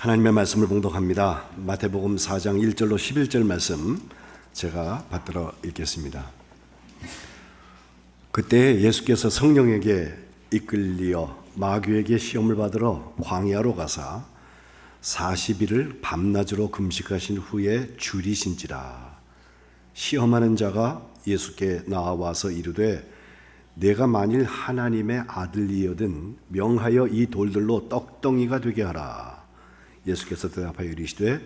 하나님의 말씀을 봉독합니다. 마태복음 4장 1절로 11절 말씀 제가 받들어 읽겠습니다. 그때 예수께서 성령에게 이끌리어 마귀에게 시험을 받으러 광야로 가사 40일을 밤낮으로 금식하신 후에 줄이신지라. 시험하는 자가 예수께 나와서 이르되 내가 만일 하나님의 아들이거든 명하여 이 돌들로 떡덩이가 되게 하라. 예수께서 대답하여 이르시되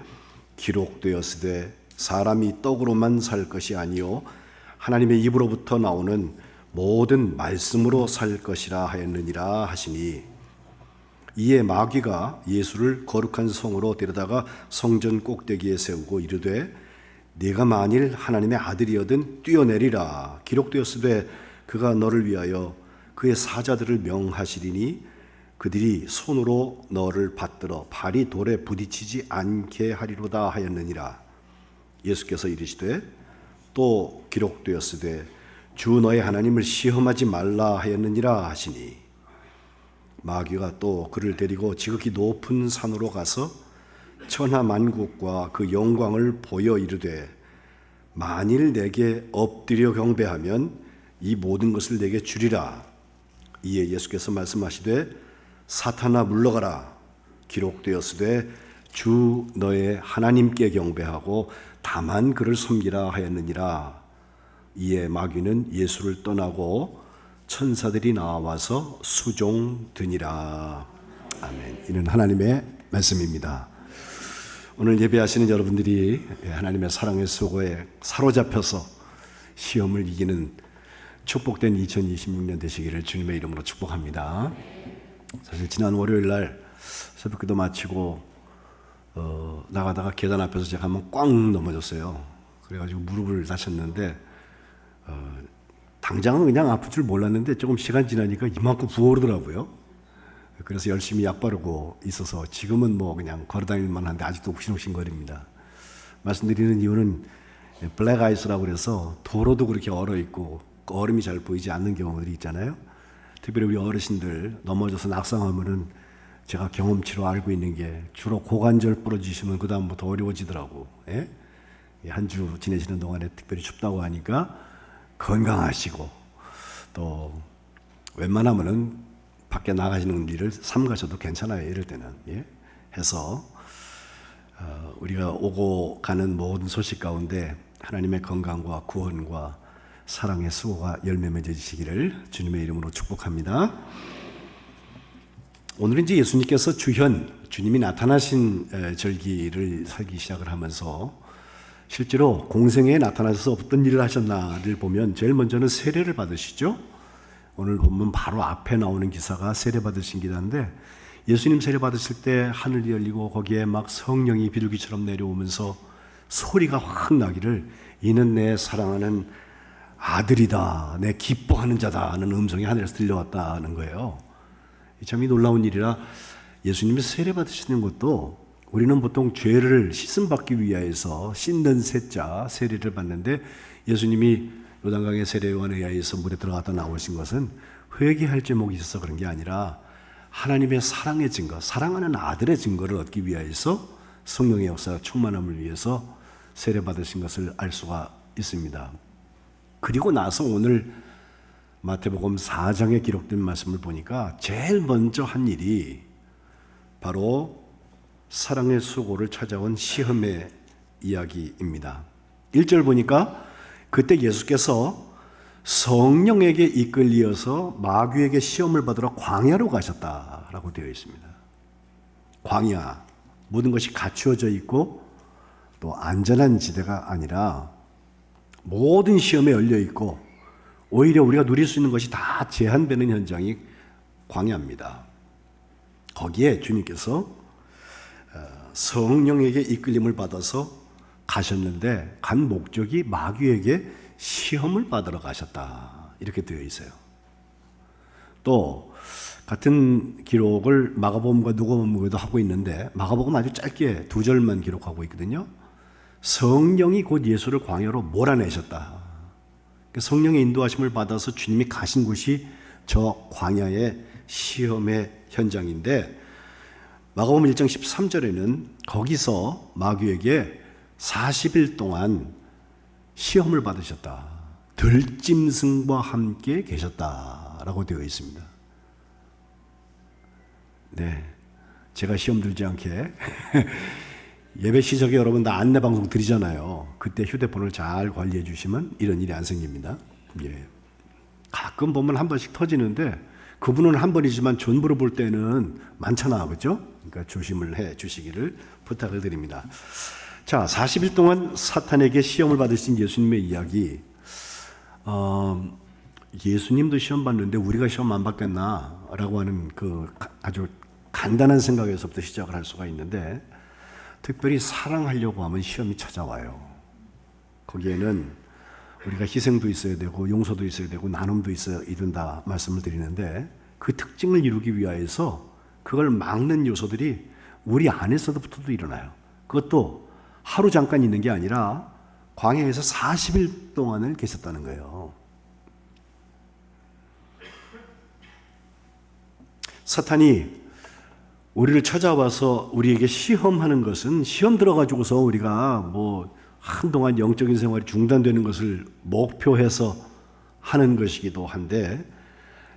기록되었으되 사람이 떡으로만 살 것이 아니요 하나님의 입으로부터 나오는 모든 말씀으로 살 것이라 하였느니라 하시니, 이에 마귀가 예수를 거룩한 성으로 데려다가 성전 꼭대기에 세우고 이르되 네가 만일 하나님의 아들이거든 뛰어내리라. 기록되었으되 그가 너를 위하여 그의 사자들을 명하시리니 그들이 손으로 너를 받들어 발이 돌에 부딪히지 않게 하리로다 하였느니라. 예수께서 이르시되 또 기록되었으되 주 너의 하나님을 시험하지 말라 하였느니라 하시니, 마귀가 또 그를 데리고 지극히 높은 산으로 가서 천하 만국과 그 영광을 보여 이르되 만일 내게 엎드려 경배하면 이 모든 것을 내게 주리라. 이에 예수께서 말씀하시되 사탄아 물러가라. 기록되었으되 주 너의 하나님께 경배하고 다만 그를 섬기라 하였느니라. 이에 마귀는 예수를 떠나고 천사들이 나와서 수종드니라. 아멘. 이는 하나님의 말씀입니다. 오늘 예배하시는 여러분들이 하나님의 사랑의 수고에 사로잡혀서 시험을 이기는 축복된 2026년 되시기를 주님의 이름으로 축복합니다. 사실 지난 월요일 날 새벽기도 마치고 나가다가 계단 앞에서 제가 한번 꽝 넘어졌어요. 그래가지고 무릎을 다쳤는데 당장은 그냥 아플 줄 몰랐는데 조금 시간 지나니까 이만큼 부어오르더라고요. 그래서 열심히 약 바르고 있어서 지금은 뭐 그냥 걸어다닐만 한데 아직도 욱신욱신거립니다. 말씀드리는 이유는 블랙 아이스라고 그래서 도로도 그렇게 얼어있고 얼음이 잘 보이지 않는 경우들이 있잖아요. 특별히 우리 어르신들 넘어져서 낙상하면은 제가 경험치로 알고 있는 게 주로 고관절 부러지시면 그 다음부터 어려워지더라고. 예? 한 주 지내시는 동안에 특별히 춥다고 하니까 건강하시고 또 웬만하면은 밖에 나가시는 일을 삼가셔도 괜찮아요. 이럴 때는 해서 우리가 오고 가는 모든 소식 가운데 하나님의 건강과 구원과 사랑의 수고가 열매 맺어지시기를 주님의 이름으로 축복합니다. 오늘은 이제 예수님께서 주님이 나타나신 절기를 살기 시작을 하면서 실제로 공생애에 나타나셔서 어떤 일을 하셨나를 보면 제일 먼저는 세례를 받으시죠. 오늘 보면 바로 앞에 나오는 기사가 세례 받으신 기사인데, 예수님 세례 받으실 때 하늘이 열리고 거기에 막 성령이 비둘기처럼 내려오면서 소리가 확 나기를 이는 내 사랑하는 아들이다, 내 기뻐하는 자다 하는 음성이 하늘에서 들려왔다는 거예요. 참 놀라운 일이라 예수님이 세례 받으시는 것도 우리는 보통 죄를 씻음받기 위하여서 씻는 셋자 세례를 받는데, 예수님이 요단강의 세례요한에 의하여서 물에 들어갔다 나오신 것은 회개할 제목이 있어서 그런 게 아니라 하나님의 사랑의 증거, 사랑하는 아들의 증거를 얻기 위하여서 성령의 역사가 충만함을 위해서 세례 받으신 것을 알 수가 있습니다. 그리고 나서 오늘 마태복음 4장에 기록된 말씀을 보니까 제일 먼저 한 일이 바로 사랑의 수고를 찾아온 시험의 이야기입니다. 1절 보니까 그때 예수께서 성령에게 이끌리어서 마귀에게 시험을 받으러 광야로 가셨다라고 되어 있습니다. 광야, 모든 것이 갖추어져 있고 또 안전한 지대가 아니라 모든 시험에 열려 있고 오히려 우리가 누릴 수 있는 것이 다 제한되는 현장이 광야입니다. 거기에 주님께서 성령에게 이끌림을 받아서 가셨는데 간 목적이 마귀에게 시험을 받으러 가셨다, 이렇게 되어 있어요. 또 같은 기록을 마가복음과 누가복음에도 하고 있는데 마가복음 아주 짧게 2절만 기록하고 있거든요. 성령이 곧 예수를 광야로 몰아내셨다. 성령의 인도하심을 받아서 주님이 가신 곳이 저 광야의 시험의 현장인데, 마가복음 1장 13절에는 거기서 마귀에게 40일 동안 시험을 받으셨다. 들짐승과 함께 계셨다라고 되어 있습니다. 네, 제가 시험 들지 않게 예배 시작에 여러분 다 안내 방송 드리잖아요. 그때 휴대폰을 잘 관리해 주시면 이런 일이 안 생깁니다. 예. 가끔 보면 한 번씩 터지는데 그분은 한 번이지만 전부로 볼 때는 많잖아, 그렇죠? 그러니까 조심을 해 주시기를 부탁을 드립니다. 자, 40일 동안 사탄에게 시험을 받으신 예수님의 이야기. 예수님도 시험 받는데 우리가 시험 안 받겠나? 라고 하는 그 아주 간단한 생각에서부터 시작을 할 수가 있는데, 특별히 사랑하려고 하면 시험이 찾아와요. 거기에는 우리가 희생도 있어야 되고 용서도 있어야 되고 나눔도 있어야 된다 말씀을 드리는데, 그 특징을 이루기 위하여서 그걸 막는 요소들이 우리 안에서부터도 일어나요. 그것도 하루 잠깐 있는 게 아니라 광야에서 40일 동안을 계셨다는 거예요. 사탄이 우리를 찾아와서 우리에게 시험하는 것은, 시험 들어가지고서 우리가 뭐 한동안 영적인 생활이 중단되는 것을 목표해서 하는 것이기도 한데,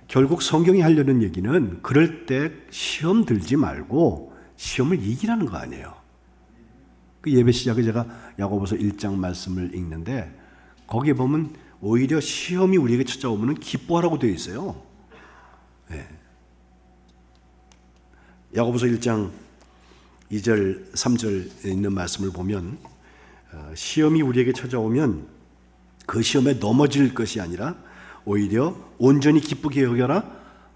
결국 성경이 하려는 얘기는 그럴 때 시험 들지 말고 시험을 이기라는 거 아니에요. 그 예배 시작에 제가 야고보서 1장 말씀을 읽는데, 거기에 보면 오히려 시험이 우리에게 찾아오면 기뻐하라고 되어 있어요. 네. 야고보서 1장 2절 3절에 있는 말씀을 보면, 시험이 우리에게 찾아오면 그 시험에 넘어질 것이 아니라 오히려 온전히 기쁘게 여겨라.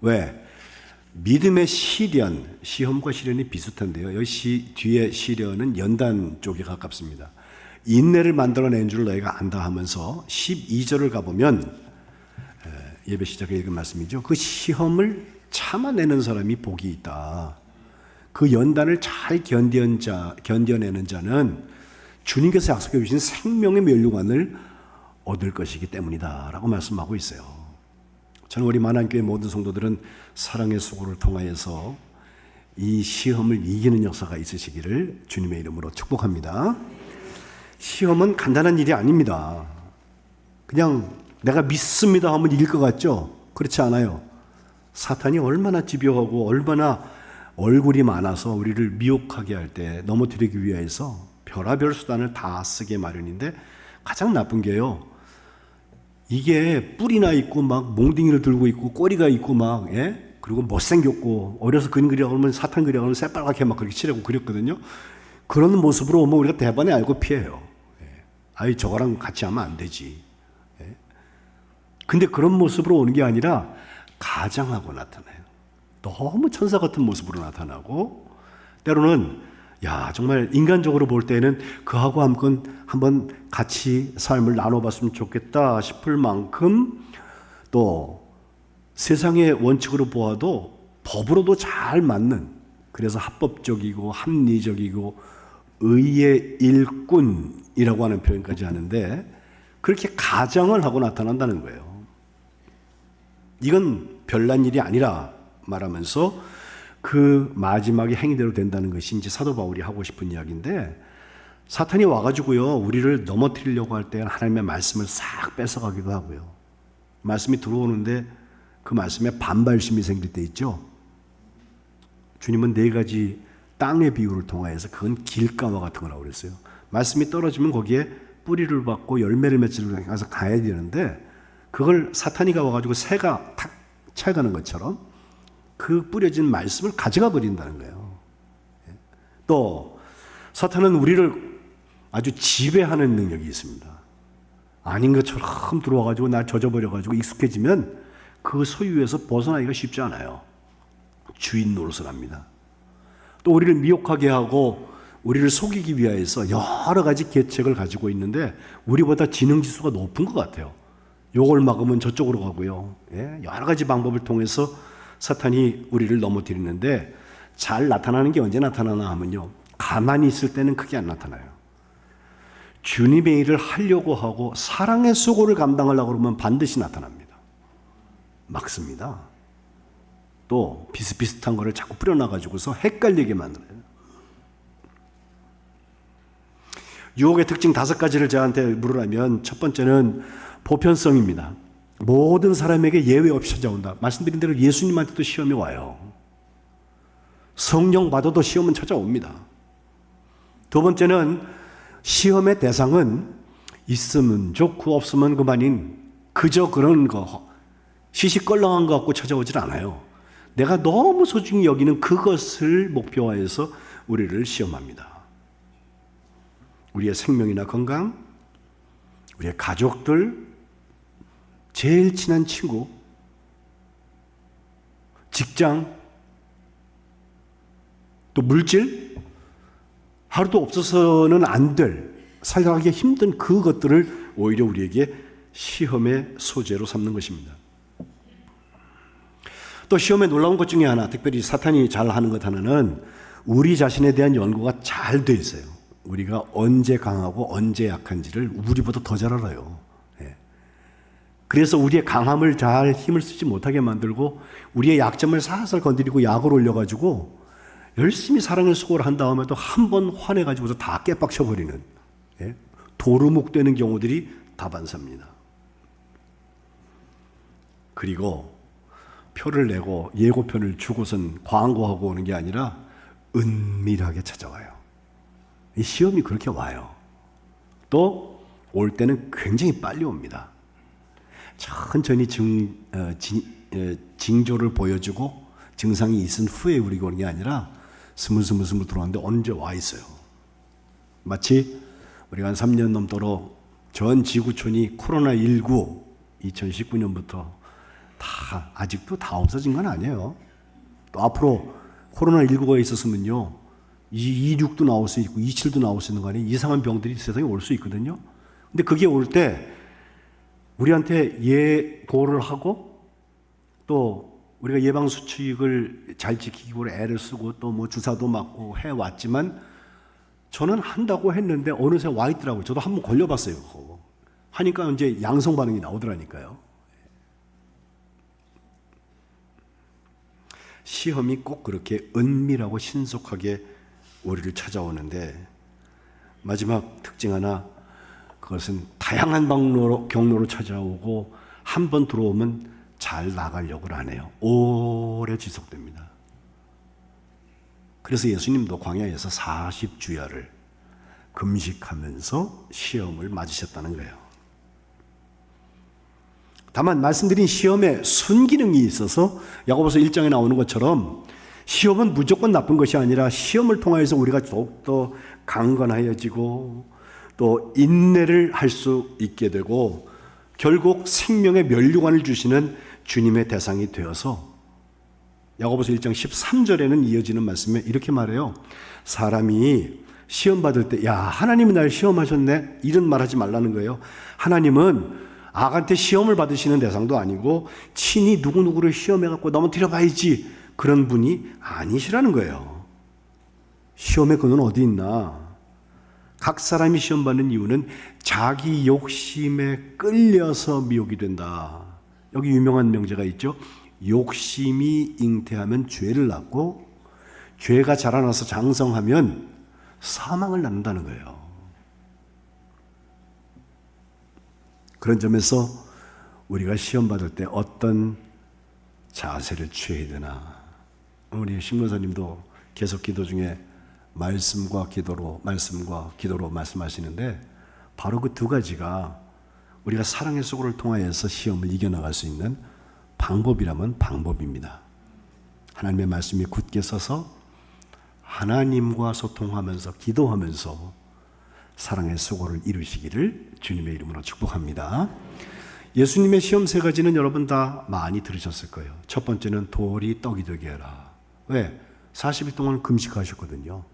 왜? 믿음의 시련, 시험과 시련이 비슷한데요. 여기 뒤에 시련은 연단 쪽에 가깝습니다. 인내를 만들어낸 줄 너희가 안다 하면서 12절을 가보면, 예배 시작에 읽은 말씀이죠. 그 시험을 참아내는 사람이 복이 있다. 그 연단을 잘 견뎌내는 자는 주님께서 약속해 주신 생명의 면류관을 얻을 것이기 때문이다 라고 말씀하고 있어요. 저는 우리 만안교회 모든 성도들은 사랑의 수고를 통하여서 이 시험을 이기는 역사가 있으시기를 주님의 이름으로 축복합니다. 시험은 간단한 일이 아닙니다. 그냥 내가 믿습니다 하면 이길 것 같죠? 그렇지 않아요. 사탄이 얼마나 집요하고 얼마나 얼굴이 많아서 우리를 미혹하게 할 때 넘어뜨리기 위해서 별의별 수단을 다 쓰게 마련인데, 가장 나쁜 게요, 이게 뿔이나 있고 막 몽둥이를 들고 있고 꼬리가 있고 막, 예? 그리고 못생겼고, 어려서 그림 그리라고 하면 사탄 그리라고 하면 새빨갛게 막 그렇게 칠하고 그렸거든요. 그런 모습으로 오면 우리가 대번에 알고 피해요. 예. 아이, 저거랑 같이 하면 안 되지. 예? 근데 그런 모습으로 오는 게 아니라 가장하고 나타나요. 너무 천사 같은 모습으로 나타나고, 때로는 야, 정말 인간적으로 볼 때는 그하고 한번 같이 삶을 나눠봤으면 좋겠다 싶을 만큼, 또 세상의 원칙으로 보아도 법으로도 잘 맞는, 그래서 합법적이고 합리적이고 의의 일꾼이라고 하는 표현까지 하는데, 그렇게 가장을 하고 나타난다는 거예요. 이건 별난 일이 아니라 말하면서 그 마지막에 행위대로 된다는 것이 이제 사도 바울이 하고 싶은 이야기인데, 사탄이 와가지고요, 우리를 넘어뜨리려고 할 때 하나님의 말씀을 싹 뺏어가기도 하고요. 말씀이 들어오는데 그 말씀에 반발심이 생길 때 있죠. 주님은 4가지 땅의 비유를 통하여서 그건 길가와 같은 거라고 그랬어요. 말씀이 떨어지면 거기에 뿌리를 받고 열매를 맺으러 가서 가야 되는데, 그걸 사탄이 와가지고 새가 탁 차가는 것처럼 그 뿌려진 말씀을 가져가 버린다는 거예요. 또 사탄은 우리를 아주 지배하는 능력이 있습니다. 아닌 것처럼 들어와가지고 날 젖어버려가지고 익숙해지면 그 소유에서 벗어나기가 쉽지 않아요. 주인 노릇을 합니다. 또 우리를 미혹하게 하고 우리를 속이기 위하여서 여러 가지 계책을 가지고 있는데, 우리보다 지능지수가 높은 것 같아요. 요걸 막으면 저쪽으로 가고요. 예? 여러 가지 방법을 통해서 사탄이 우리를 넘어뜨리는데, 잘 나타나는 게 언제 나타나나 하면요, 가만히 있을 때는 크게 안 나타나요. 주님의 일을 하려고 하고 사랑의 수고를 감당하려고 그러면 반드시 나타납니다. 막습니다. 또 비슷비슷한 거를 자꾸 뿌려놔가지고서 헷갈리게 만들어요. 유혹의 특징 5가지를 저한테 물으라면 첫 번째는 보편성입니다. 모든 사람에게 예외 없이 찾아온다. 말씀드린 대로 예수님한테도 시험이 와요. 성령 받아도 시험은 찾아옵니다. 두 번째는 시험의 대상은 있으면 좋고 없으면 그만인 그저 그런 거 시시껄렁한 거 갖고 찾아오질 않아요. 내가 너무 소중히 여기는 그것을 목표화해서 우리를 시험합니다. 우리의 생명이나 건강, 우리의 가족들, 제일 친한 친구, 직장, 또 물질, 하루도 없어서는 안 될, 살아가기 힘든 그것들을 오히려 우리에게 시험의 소재로 삼는 것입니다. 또 시험에 놀라운 것 중에 하나, 특별히 사탄이 잘 하는 것 하나는 우리 자신에 대한 연구가 잘 돼 있어요. 우리가 언제 강하고 언제 약한지를 우리보다 더 잘 알아요. 그래서 우리의 강함을 잘 힘을 쓰지 못하게 만들고 우리의 약점을 살살 건드리고 약을 올려가지고 열심히 사랑의 수고를 한 다음에도 한 번 화내가지고서 다 깨빡쳐버리는 도루묵 되는 경우들이 다반사입니다. 그리고 표를 내고 예고편을 주고선 광고하고 오는 게 아니라 은밀하게 찾아와요. 이 시험이 그렇게 와요. 또 올 때는 굉장히 빨리 옵니다. 천천히 징조를 보여주고 증상이 있은 후에 우리가 오는 게 아니라 스물스물 들어왔는데 언제 와 있어요. 마치 우리가 한 3년 넘도록 전 지구촌이 코로나19 2019년부터 다 아직도 다 없어진 건 아니에요. 또 앞으로 코로나19가 있었으면요 26도 나올 수 있고 27도 나올 수 있는 거 아니에요. 이상한 병들이 세상에 올 수 있거든요. 근데 그게 올 때 우리한테 예고를 하고 또 우리가 예방수칙을 잘 지키고 애를 쓰고 또 뭐 주사도 맞고 해왔지만 저는 한다고 했는데 어느새 와 있더라고요. 저도 한번 걸려봤어요. 그거. 하니까 이제 양성 반응이 나오더라니까요. 시험이 꼭 그렇게 은밀하고 신속하게 우리를 찾아오는데 마지막 특징 하나, 그것은 다양한 경로로 찾아오고 한 번 들어오면 잘 나가려고 안 해요. 오래 지속됩니다. 그래서 예수님도 광야에서 40주야를 금식하면서 시험을 맞으셨다는 거예요. 다만 말씀드린 시험에 순기능이 있어서 야고보서 1장에 나오는 것처럼 시험은 무조건 나쁜 것이 아니라 시험을 통해서 우리가 더욱더 강건하여지고 또 인내를 할 수 있게 되고 결국 생명의 면류관을 주시는 주님의 대상이 되어서 야고보서 1장 13절에는 이어지는 말씀에 이렇게 말해요. 사람이 시험 받을 때 야 하나님이 날 시험하셨네 이런 말 하지 말라는 거예요. 하나님은 악한테 시험을 받으시는 대상도 아니고 친히 누구누구를 시험해갖고 넘어뜨려봐야지 그런 분이 아니시라는 거예요. 시험의 근원 어디 있나? 각 사람이 시험 받는 이유는 자기 욕심에 끌려서 미혹이 된다. 여기 유명한 명제가 있죠. 욕심이 잉태하면 죄를 낳고 죄가 자라나서 장성하면 사망을 낳는다는 거예요. 그런 점에서 우리가 시험 받을 때 어떤 자세를 취해야 되나? 우리 신문사님도 계속 기도 중에 말씀과 기도로 말씀하시는데 바로 그 두 가지가 우리가 사랑의 수고를 통하여서 시험을 이겨나갈 수 있는 방법이라면 방법입니다. 하나님의 말씀이 굳게 서서 하나님과 소통하면서 기도하면서 사랑의 수고를 이루시기를 주님의 이름으로 축복합니다. 예수님의 시험 3가지는 여러분 다 많이 들으셨을 거예요. 첫 번째는 돌이 떡이 되게 해라. 왜? 40일 동안 금식하셨거든요.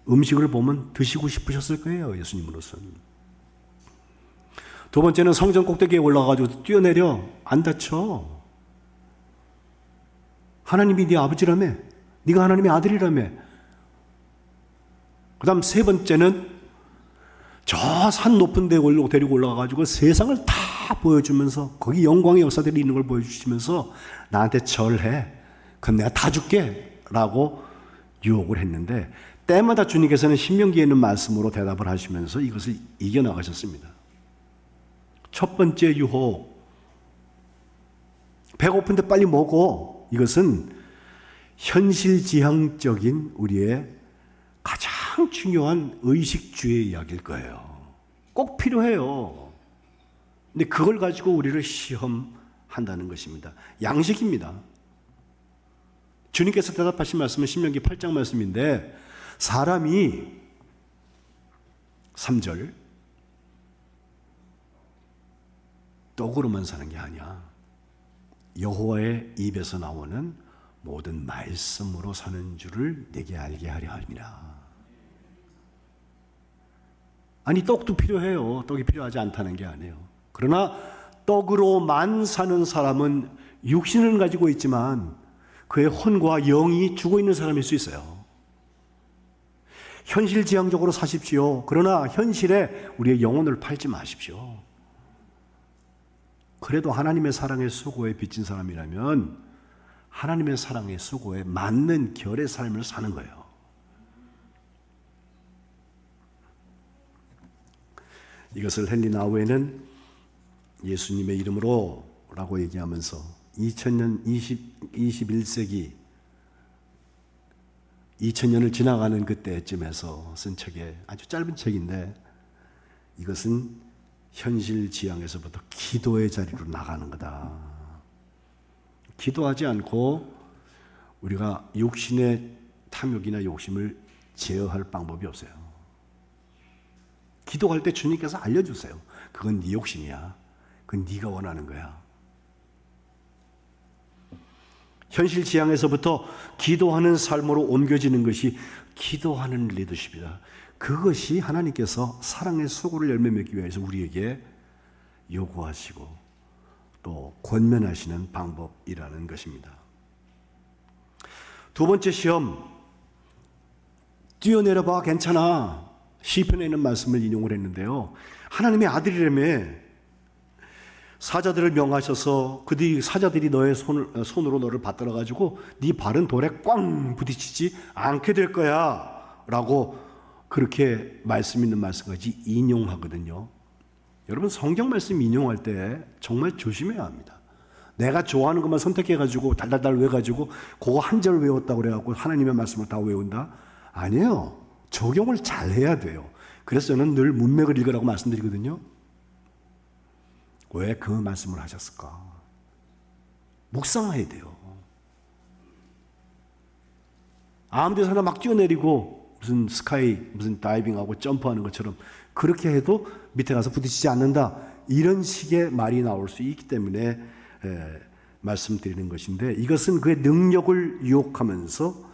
음식을 보면 드시고 싶으셨을 거예요. 예수님으로서는. 두 번째는 성전 꼭대기에 올라가가지고 뛰어내려 안 다쳐. 하나님이 네 아버지라며. 네가 하나님의 아들이라며. 그 다음 세 번째는 저 산 높은 데 데리고 올라가가지고 세상을 다 보여주면서 거기 영광의 역사들이 있는 걸 보여주시면서 나한테 절해. 그럼 내가 다 줄게 라고 유혹을 했는데, 때마다 주님께서는 신명기에 있는 말씀으로 대답을 하시면서 이것을 이겨나가셨습니다. 첫 번째 유혹, 배고픈데 빨리 먹어. 이것은 현실지향적인 우리의 가장 중요한 의식주의 이야기일 거예요. 꼭 필요해요. 근데 그걸 가지고 우리를 시험한다는 것입니다. 양식입니다. 주님께서 대답하신 말씀은 신명기 8장 말씀인데, 사람이 3절 떡으로만 사는 게 아니야. 여호와의 입에서 나오는 모든 말씀으로 사는 줄을 내게 알게 하려 함이라. 아니, 떡도 필요해요. 떡이 필요하지 않다는 게 아니에요. 그러나 떡으로만 사는 사람은 육신을 가지고 있지만 그의 혼과 영이 죽어 있는 사람일 수 있어요. 현실지향적으로 사십시오. 그러나 현실에 우리의 영혼을 팔지 마십시오. 그래도 하나님의 사랑의 수고에 빚진 사람이라면 하나님의 사랑의 수고에 맞는 결의 삶을 사는 거예요. 이것을 헨리 나우에는 예수님의 이름으로 라고 얘기하면서 2000년 21세기 2000년을 지나가는 그때쯤에서 쓴 책에 아주 짧은 책인데, 이것은 현실 지향에서부터 기도의 자리로 나가는 거다. 기도하지 않고 우리가 육신의 탐욕이나 욕심을 제어할 방법이 없어요. 기도할 때 주님께서 알려주세요. 그건 네 욕심이야. 그건 네가 원하는 거야. 현실 지향에서부터 기도하는 삶으로 옮겨지는 것이 기도하는 리더십이다. 그것이 하나님께서 사랑의 수고를 열매 맺기 위해서 우리에게 요구하시고 또 권면하시는 방법이라는 것입니다. 두 번째 시험, 뛰어내려봐, 괜찮아. 시편에 있는 말씀을 인용을 했는데요. 하나님의 아들이라며 사자들을 명하셔서 그들이 사자들이 너의 손으로 너를 받들어 가지고 네 발은 돌에 꽝 부딪히지 않게 될 거야 라고 그렇게 말씀 있는 말씀까지 인용하거든요. 여러분, 성경 말씀 인용할 때 정말 조심해야 합니다. 내가 좋아하는 것만 선택해 가지고 달달달 외워가지고 그거 한 절 외웠다고 그래갖고 하나님의 말씀을 다 외운다? 아니에요. 적용을 잘 해야 돼요. 그래서 저는 늘 문맥을 읽으라고 말씀드리거든요. 왜 그 말씀을 하셨을까? 묵상해야 돼요. 아무 데서나 막 뛰어내리고 무슨 스카이, 무슨 다이빙하고 점프하는 것처럼 그렇게 해도 밑에 가서 부딪히지 않는다. 이런 식의 말이 나올 수 있기 때문에 말씀드리는 것인데, 이것은 그의 능력을 유혹하면서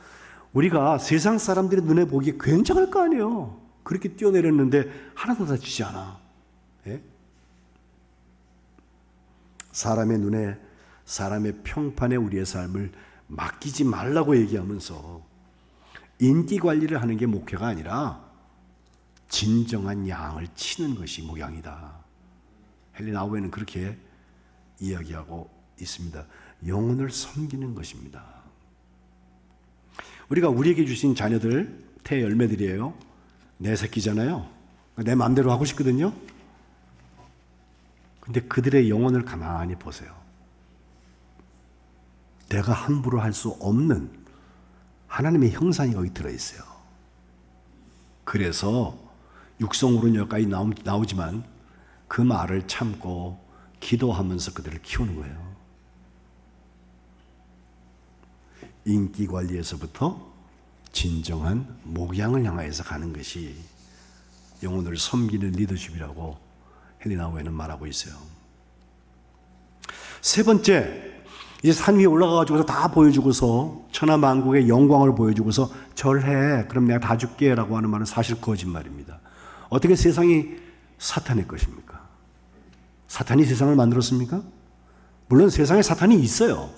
우리가 세상 사람들의 눈에 보기에 굉장할 거 아니에요. 그렇게 뛰어내렸는데 하나도 다치지 않아. 예? 사람의 눈에, 사람의 평판에 우리의 삶을 맡기지 말라고 얘기하면서 인기 관리를 하는 게 목회가 아니라 진정한 양을 치는 것이 목양이다. 헨리 나우에는 그렇게 이야기하고 있습니다. 영혼을 섬기는 것입니다. 우리가 우리에게 주신 자녀들, 태 열매들이에요. 내 새끼잖아요. 내 마음대로 하고 싶거든요. 근데 그들의 영혼을 가만히 보세요. 내가 함부로 할 수 없는 하나님의 형상이 거기 들어있어요. 그래서 육성으로는 여기까지 나오지만 그 말을 참고 기도하면서 그들을 키우는 거예요. 인기 관리에서부터 진정한 목양을 향하여서 가는 것이 영혼을 섬기는 리더십이라고 헨리 나우에는 말하고 있어요. 세 번째, 이제 산 위에 올라가가지고서 다 보여주고서 천하만국의 영광을 보여주고서 절해, 그럼 내가 다 줄게 라고 하는 말은 사실 거짓말입니다. 어떻게 세상이 사탄의 것입니까? 사탄이 세상을 만들었습니까? 물론 세상에 사탄이 있어요.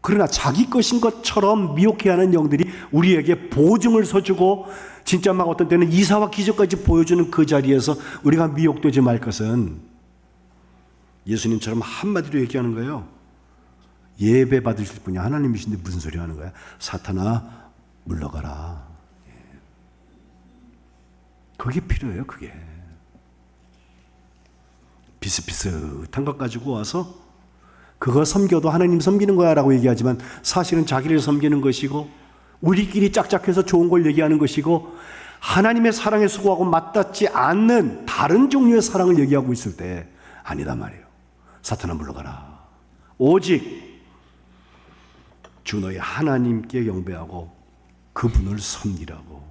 그러나 자기 것인 것처럼 미혹해하는 영들이 우리에게 보증을 서주고 진짜 막 어떤 때는 이사와 기적까지 보여주는 그 자리에서 우리가 미혹되지 말 것은 예수님처럼 한마디로 얘기하는 거예요. 예배 받으실 분이 하나님이신데 무슨 소리 하는 거야? 사탄아 물러가라. 그게 필요해요. 그게 비슷비슷한 것 가지고 와서 그거 섬겨도 하나님 섬기는 거야 라고 얘기하지만 사실은 자기를 섬기는 것이고 우리끼리 짝짝해서 좋은 걸 얘기하는 것이고 하나님의 사랑에 수고하고 맞닿지 않는 다른 종류의 사랑을 얘기하고 있을 때 아니다 말이에요. 사탄아 물러가라. 오직 주 너희 하나님께 경배하고 그분을 섬기라고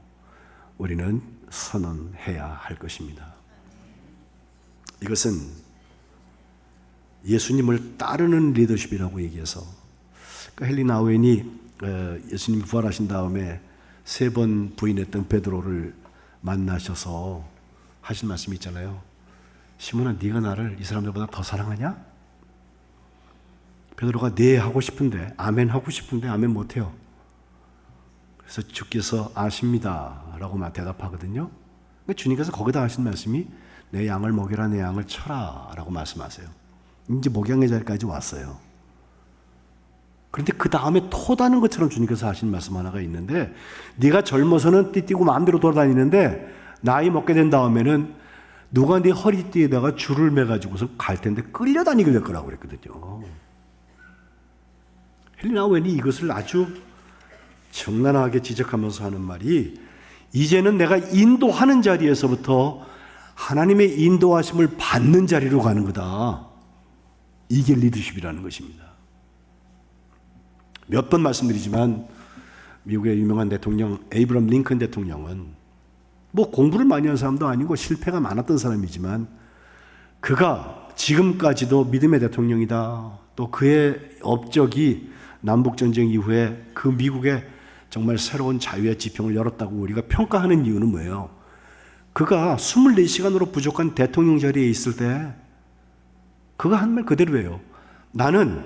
우리는 선언해야 할 것입니다. 이것은 예수님을 따르는 리더십이라고 얘기해서 헨리 나우엔이 예수님이 부활하신 다음에 3번 부인했던 베드로를 만나셔서 하신 말씀이 있잖아요. 시몬아, 네가 나를 이 사람들보다 더 사랑하냐? 베드로가 네 하고 싶은데 아멘 하고 싶은데 아멘 못해요. 그래서 주께서 아십니다 라고 대답하거든요. 주님께서 거기다 하신 말씀이 내 양을 먹이라, 내 양을 쳐라 라고 말씀하세요. 이제 목양의 자리까지 왔어요. 그런데 그 다음에 토다는 것처럼 주님께서 하신 말씀 하나가 있는데 네가 젊어서는 띠띠고 마음대로 돌아다니는데 나이 먹게 된 다음에는 누가 네 허리띠에다가 줄을 매가지고서 갈 텐데 끌려다니게 될 거라고 그랬거든요. 헨리 나우엔이 이것을 아주 정난하게 지적하면서 하는 말이 이제는 내가 인도하는 자리에서부터 하나님의 인도하심을 받는 자리로 가는 거다. 이게 리더십이라는 것입니다. 몇 번 말씀드리지만 미국의 유명한 대통령 에이브럼 링컨 대통령은 뭐 공부를 많이 한 사람도 아니고 실패가 많았던 사람이지만 그가 지금까지도 믿음의 대통령이다. 또 그의 업적이 남북전쟁 이후에 그 미국의 정말 새로운 자유의 지평을 열었다고 우리가 평가하는 이유는 뭐예요? 그가 24시간으로 부족한 대통령 자리에 있을 때 그가 한 말 그대로예요. 나는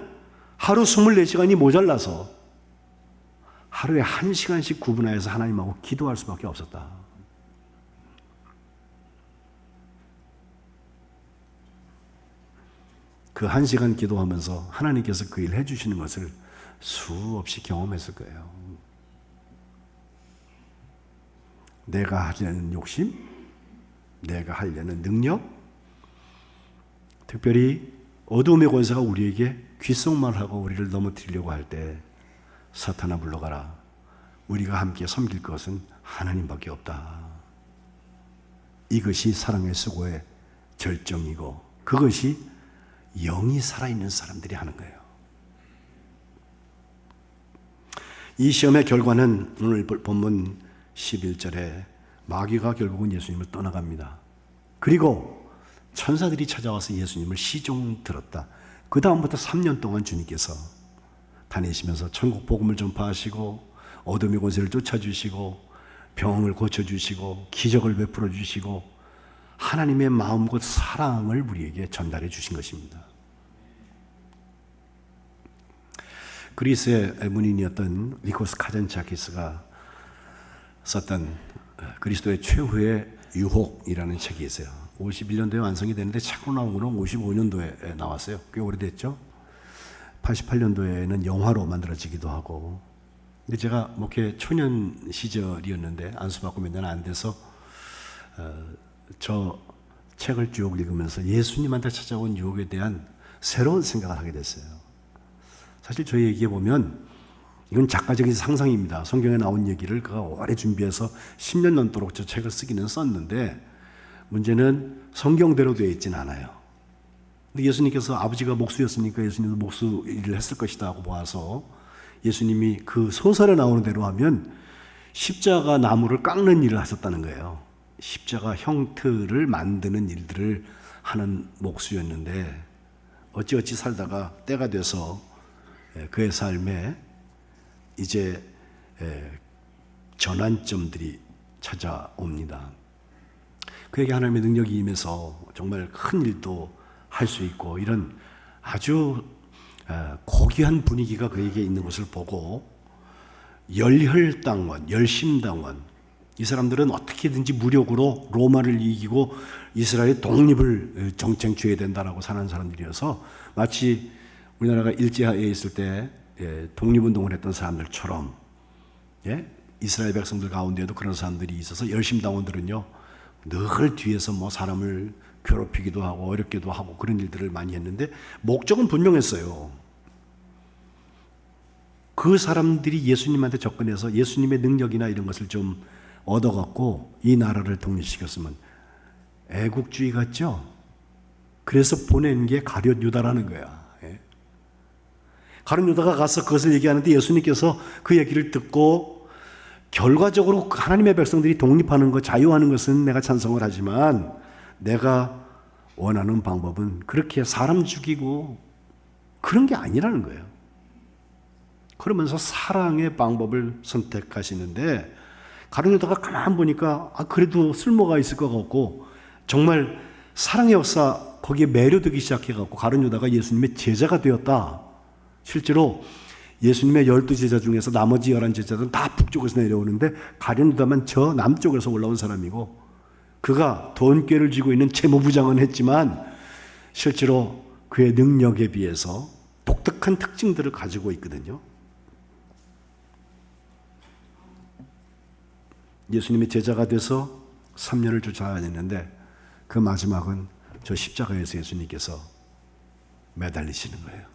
하루 24시간이 모자라서 하루에 1시간씩 구분하여서 하나님하고 기도할 수밖에 없었다. 그 1시간 기도하면서 하나님께서 그 일 해주시는 것을 수없이 경험했을 거예요. 내가 하려는 욕심, 내가 하려는 능력, 특별히 어둠의 권세가 우리에게 귓속말하고 우리를 넘어뜨리려고 할 때 사탄아 물러가라. 우리가 함께 섬길 것은 하나님밖에 없다. 이것이 사랑의 수고의 절정이고 그것이 영이 살아있는 사람들이 하는 거예요. 이 시험의 결과는 오늘 본문 11절에 마귀가 결국은 예수님을 떠나갑니다. 그리고 천사들이 찾아와서 예수님을 시종 들었다. 그 다음부터 3년 동안 주님께서 다니시면서 천국 복음을 전파하시고 어둠의 권세를 쫓아주시고 병을 고쳐주시고 기적을 베풀어 주시고 하나님의 마음 곧 사랑을 우리에게 전달해 주신 것입니다. 그리스의 문인이었던 니코스 카잔차키스가 썼던 그리스도의 최후의 유혹이라는 책이 있어요. 51년도에 완성이 되는데 책으로 나온 거는 55년도에 나왔어요. 꽤 오래됐죠. 88년도에는 영화로 만들어지기도 하고. 근데 제가 목회 초년 시절이었는데 안수받고 몇 년 안 돼서 저 책을 쭉 읽으면서 예수님한테 찾아온 유혹에 대한 새로운 생각을 하게 됐어요. 사실 저희 얘기해 보면 이건 작가적인 상상입니다. 성경에 나온 얘기를 그가 오래 준비해서 10년 넘도록 저 책을 쓰기는 썼는데 문제는 성경대로 되어 있진 않아요. 근데 예수님께서 아버지가 목수였으니까 예수님도 목수 일을 했을 것이다 하고 봐서 예수님이 그 소설에 나오는 대로 하면 십자가 나무를 깎는 일을 하셨다는 거예요. 십자가 형틀을 만드는 일들을 하는 목수였는데 어찌어찌 살다가 때가 돼서 그의 삶에 이제 전환점들이 찾아옵니다. 그에게 하나님의 능력이 임해서 정말 큰 일도 할 수 있고 이런 아주 고귀한 분위기가 그에게 있는 것을 보고 열혈당원, 열심당원 이 사람들은 어떻게든지 무력으로 로마를 이기고 이스라엘의 독립을 정쟁취해야 된다라고 사는 사람들이어서 마치 우리나라가 일제하에 있을 때 독립운동을 했던 사람들처럼 이스라엘 백성들 가운데에도 그런 사람들이 있어서 열심당원들은요 늘 뒤에서 뭐 사람을 괴롭히기도 하고 어렵기도 하고 그런 일들을 많이 했는데 목적은 분명했어요. 그 사람들이 예수님한테 접근해서 예수님의 능력이나 이런 것을 좀 얻어갖고 이 나라를 독립시켰으면 애국주의 같죠? 그래서 보낸 게 가룟 유다라는 거야. 가룟 유다가 가서 그것을 얘기하는데 예수님께서 그 얘기를 듣고 결과적으로 하나님의 백성들이 독립하는 것, 자유하는 것은 내가 찬성을 하지만 내가 원하는 방법은 그렇게 사람 죽이고 그런 게 아니라는 거예요. 그러면서 사랑의 방법을 선택하시는데 가룟 유다가 가만 보니까 그래도 쓸모가 있을 것 같고 정말 사랑의 역사 거기에 매료되기 시작해갖고 가룟 유다가 예수님의 제자가 되었다. 실제로 예수님의 12제자 중에서 나머지 11제자들은 다 북쪽에서 내려오는데 가룟 유다만 저 남쪽에서 올라온 사람이고 그가 돈꾀를 쥐고 있는 재무부장은 했지만 실제로 그의 능력에 비해서 독특한 특징들을 가지고 있거든요. 예수님의 제자가 돼서 3년을 쫓아다녔는데 그 마지막은 저 십자가에서 예수님께서 매달리시는 거예요.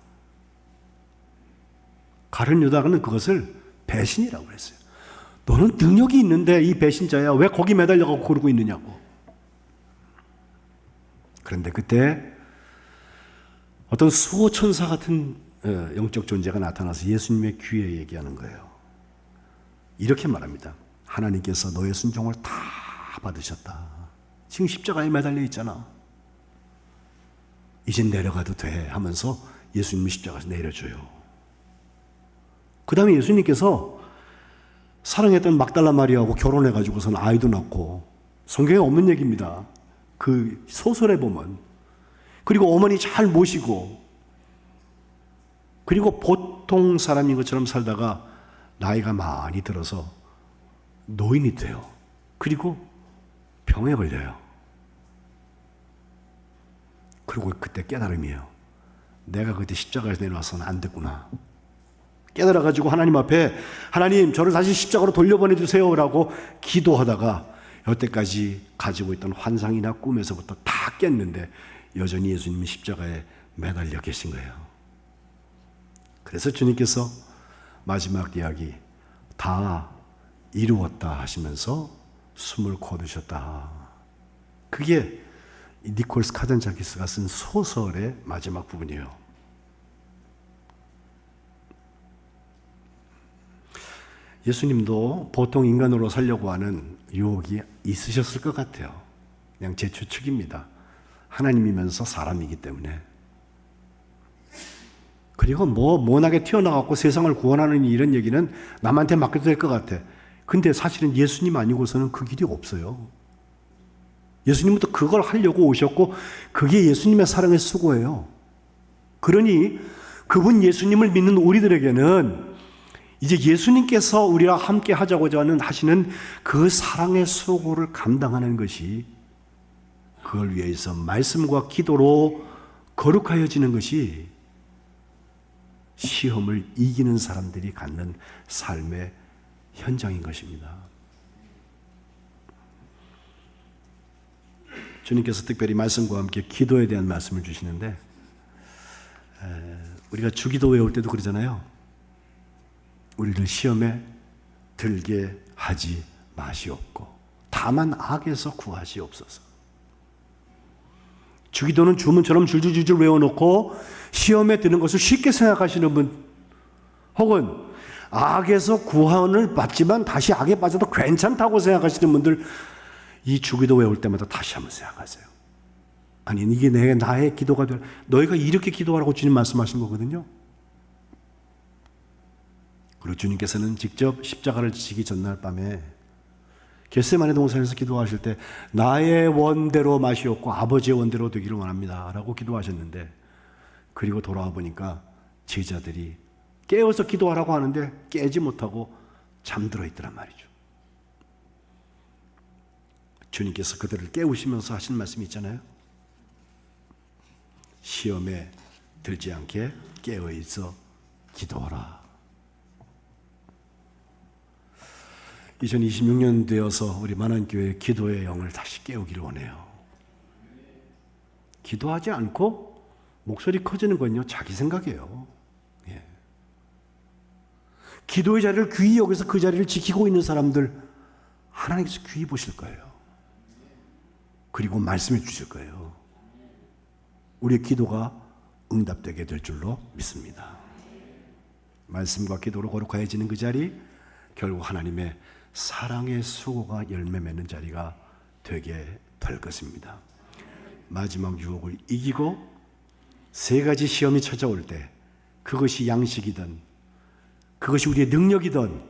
가룟 유다는 그것을 배신이라고 그랬어요. 너는 능력이 있는데 이 배신자야 왜 거기 매달려가고 그러고 있느냐고. 그런데 그때 어떤 수호천사 같은 영적 존재가 나타나서 예수님의 귀에 얘기하는 거예요. 이렇게 말합니다. 하나님께서 너의 순종을 다 받으셨다. 지금 십자가에 매달려 있잖아. 이젠 내려가도 돼 하면서 예수님이 십자가에서 내려줘요. 그 다음에 예수님께서 사랑했던 막달라 마리아하고 결혼해가지고서는 아이도 낳고 성경에 없는 얘기입니다. 그 소설에 보면. 그리고 어머니 잘 모시고 그리고 보통 사람인 것처럼 살다가 나이가 많이 들어서 노인이 돼요. 그리고 병에 걸려요. 그리고 그때 깨달음이에요. 내가 그때 십자가에서 내려와서는 안 됐구나. 깨달아가지고 하나님 앞에 하나님 저를 다시 십자가로 돌려보내주세요 라고 기도하다가 여태까지 가지고 있던 환상이나 꿈에서부터 다 깼는데 여전히 예수님은 십자가에 매달려 계신 거예요. 그래서 주님께서 마지막 이야기 다 이루었다 하시면서 숨을 거두셨다. 그게 니콜스 카잔자키스가 쓴 소설의 마지막 부분이에요. 예수님도 보통 인간으로 살려고 하는 유혹이 있으셨을 것 같아요. 그냥 제 추측입니다. 하나님이면서 사람이기 때문에. 그리고 모나게 튀어나왔고 세상을 구원하는 이런 얘기는 남한테 맡겨도 될 것 같아. 근데 사실은 예수님 아니고서는 그 길이 없어요. 예수님부터 그걸 하려고 오셨고 그게 예수님의 사랑의 수고예요. 그러니 그분 예수님을 믿는 우리들에게는 이제 예수님께서 우리와 함께 하자고자 하시는 그 사랑의 수고를 감당하는 것이 그걸 위해서 말씀과 기도로 거룩하여지는 것이 시험을 이기는 사람들이 갖는 삶의 현장인 것입니다. 주님께서 특별히 말씀과 함께 기도에 대한 말씀을 주시는데 우리가 주기도 외울 때도 그러잖아요. 우리를 시험에 들게 하지 마시옵고 다만 악에서 구하시옵소서. 주기도는 주문처럼 줄줄줄줄 외워놓고 시험에 드는 것을 쉽게 생각하시는 분 혹은 악에서 구원을 받지만 다시 악에 빠져도 괜찮다고 생각하시는 분들 이 주기도 외울 때마다 다시 한번 생각하세요. 아니 이게 나의 기도가 될 너희가 이렇게 기도하라고 주님 말씀하신 거거든요. 그리고 주님께서는 직접 십자가를 지시기 전날 밤에 겟세마네 동산에서 기도하실 때 나의 원대로 마시옵고 아버지의 원대로 되기를 원합니다 라고 기도하셨는데 그리고 돌아와 보니까 제자들이 깨어서 기도하라고 하는데 깨지 못하고 잠들어 있더란 말이죠. 주님께서 그들을 깨우시면서 하신 말씀이 있잖아요. 시험에 들지 않게 깨어있어 기도하라. 2026년 되어서 우리 만안교회 기도의 영을 다시 깨우기를 원해요. 기도하지 않고 목소리 커지는 건요, 자기 생각이에요. 예. 기도의 자리를 귀히 여기서 그 자리를 지키고 있는 사람들 하나님께서 귀히 보실 거예요. 그리고 말씀해 주실 거예요. 우리의 기도가 응답되게 될 줄로 믿습니다. 말씀과 기도로 거룩해지는 그 자리, 결국 하나님의 사랑의 수고가 열매 맺는 자리가 되게 될 것입니다. 마지막 유혹을 이기고 세 가지 시험이 찾아올 때, 그것이 양식이든 그것이 우리의 능력이든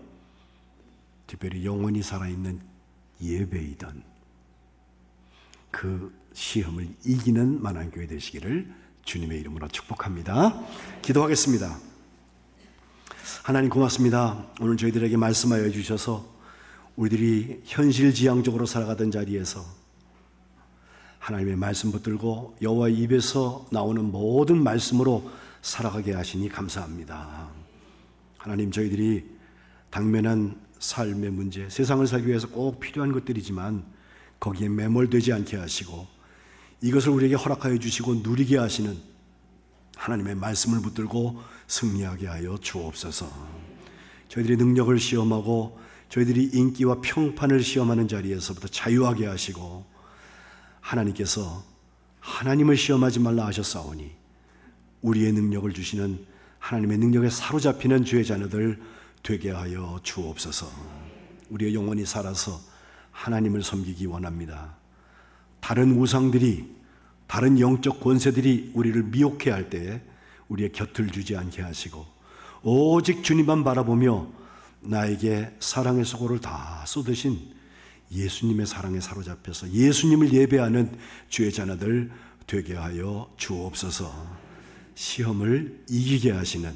특별히 영원히 살아있는 예배이든 그 시험을 이기는 만안교회 되시기를 주님의 이름으로 축복합니다. 기도하겠습니다. 하나님 고맙습니다. 오늘 저희들에게 말씀하여 주셔서 우리들이 현실지향적으로 살아가던 자리에서 하나님의 말씀 붙들고 여호와의 입에서 나오는 모든 말씀으로 살아가게 하시니 감사합니다. 하나님, 저희들이 당면한 삶의 문제, 세상을 살기 위해서 꼭 필요한 것들이지만 거기에 매몰되지 않게 하시고 이것을 우리에게 허락하여 주시고 누리게 하시는 하나님의 말씀을 붙들고 승리하게 하여 주옵소서. 저희들의 능력을 시험하고 저희들이 인기와 평판을 시험하는 자리에서부터 자유하게 하시고 하나님께서 하나님을 시험하지 말라 하셨사오니 우리의 능력을 주시는 하나님의 능력에 사로잡히는 주의 자녀들 되게 하여 주옵소서. 우리의 영혼이 살아서 하나님을 섬기기 원합니다. 다른 우상들이, 다른 영적 권세들이 우리를 미혹해 할 때에 우리의 곁을 주지 않게 하시고 오직 주님만 바라보며 나에게 사랑의 수고를 다 쏟으신 예수님의 사랑에 사로잡혀서 예수님을 예배하는 주의 자녀들 되게 하여 주옵소서. 시험을 이기게 하시는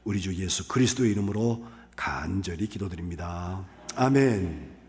우리 주 예수 그리스도의 이름으로 간절히 기도드립니다. 아멘.